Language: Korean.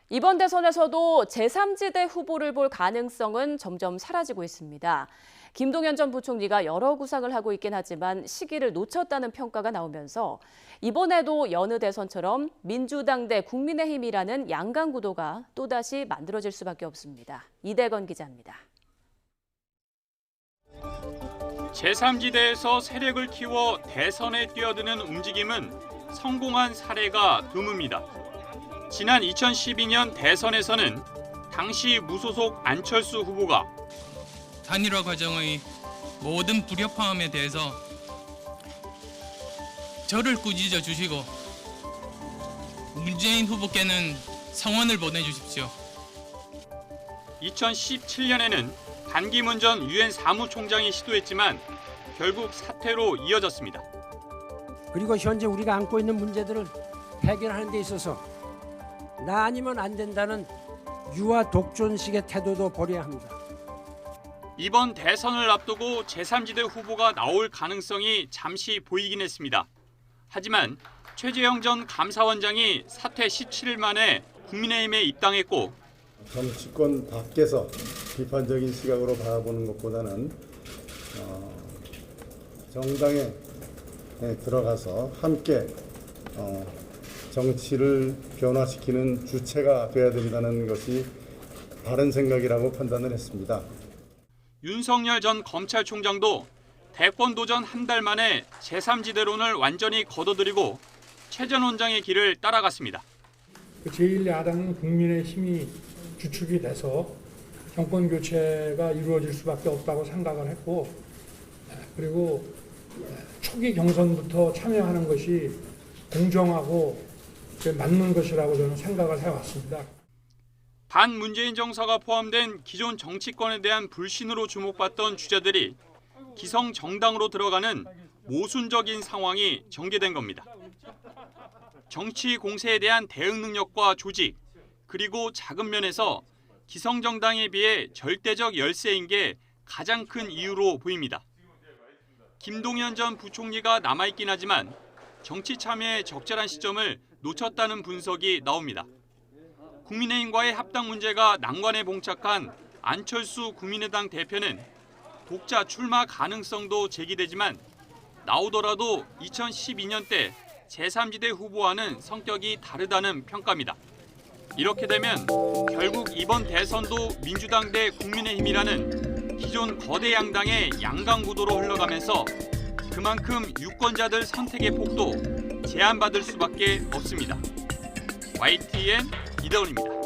이번 대선에서도 제3지대 후보를 볼 가능성은 점점 사라지고 있습니다. 김동연 전 부총리가 여러 구상을 하고 있긴 하지만 시기를 놓쳤다는 평가가 나오면서 이번에도 여느 대선처럼 민주당 대 국민의힘이라는 양강 구도가 또다시 만들어질 수밖에 없습니다. 이대건 기자입니다. 제3지대에서 세력을 키워 대선에 뛰어드는 움직임은 성공한 사례가 드뭅니다. 지난 2012년 대선에서는 당시 무소속 안철수 후보가 단일화 과정의 모든 불협화음에 대해서 저를 꾸짖어 주시고 문재인 후보께는 성원을 보내주십시오. 2017년에는 반기문 전 유엔 사무총장이 시도했지만 결국 사퇴로 이어졌습니다. 그리고 현재 우리가 안고 있는 문제들을 해결하는 데 있어서 나 아니면 안 된다는 유아 독존식의 태도도 버려야 합니다. 이번 대선을 앞두고 제3지대 후보가 나올 가능성이 잠시 보이긴 했습니다. 하지만 최재형 전 감사원장이 사퇴 17일 만에 국민의힘에 입당했고 정치권 밖에서 비판적인 시각으로 바라보는 것보다는 정당에 들어가서 함께 정치를 변화시키는 주체가 돼야 된다는 것이 바른 생각이라고 판단을 했습니다. 윤석열 전 검찰총장도 대권 도전 한 달 만에 제3지대론을 완전히 걷어들이고 최 전 원장의 길을 따라갔습니다. 제1야당은 국민의힘이 주축이 돼서 정권 교체가 이루어질 수밖에 없다고 생각을 했고, 그리고 초기 경선부터 참여하는 것이 공정하고 맞는 것이라고 저는 생각을 해왔습니다. 반문재인 정서가 포함된 기존 정치권에 대한 불신으로 주목받던 주자들이 기성 정당으로 들어가는 모순적인 상황이 전개된 겁니다. 정치 공세에 대한 대응 능력과 조직, 그리고 작은 면에서 기성 정당에 비해 절대적 열세인 게 가장 큰 이유로 보입니다. 김동연 전 부총리가 남아있긴 하지만 정치 참여의 적절한 시점을 놓쳤다는 분석이 나옵니다. 국민의힘과의 합당 문제가 난관에 봉착한 안철수 국민의당 대표는 독자 출마 가능성도 제기되지만 나오더라도 2012년 때 제3지대 후보와는 성격이 다르다는 평가입니다. 이렇게 되면 결국 이번 대선도 민주당 대 국민의힘이라는 기존 거대 양당의 양강 구도로 흘러가면서 그만큼 유권자들 선택의 폭도 제한받을 수밖에 없습니다. YTN 이대훈입니다.